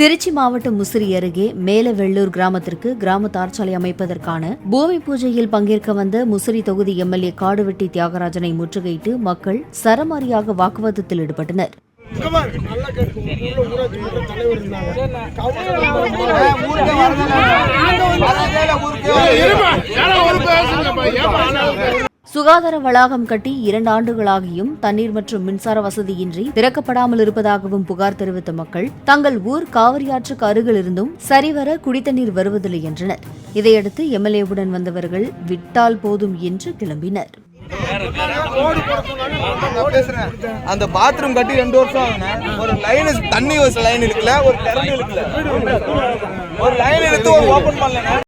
திருச்சி மாவட்டம் முசிறி அருகே மேலவெள்ளூர் கிராமத்திற்கு கிராம தார்ச்சாலை அமைப்பதற்கான பூமி பூஜையில் பங்கேற்க வந்த முசிறி தொகுதி எம்எல்ஏ காடுவெட்டி தியாகராஜனை முற்றுகையிட்டு மக்கள் சரமாரியாக வாக்குவாதத்தில் ஈடுபட்டனர். சுகாதார வளாகம் கட்டி 2 ஆண்டுகளாகியும் தண்ணீர் மற்றும் மின்சார வசதியின்றி திறக்கப்படாமல் இருப்பதாகவும் புகார் தெரிவித்த மக்கள் தங்கள் ஊர் காவிரியாற்றுக்கு அருகில் இருந்தும் சரிவர குடித்தண்ணீர் வருவதில்லை என்றனர். இதையடுத்து எம்எல்ஏவுடன் வந்தவர்கள் விட்டால் போதும் என்று கிளம்பினர். அந்த பாத்ரூம் கட்டி 2 வருஷம் ஆகுங்க. ஒரு லைன் தண்ணி லைன் இருக்குல்ல, ஒரு கரண்ட் இருக்குல்ல, ஒரு லைன் எடுத்து ஒரு ஓபன் பண்ணல.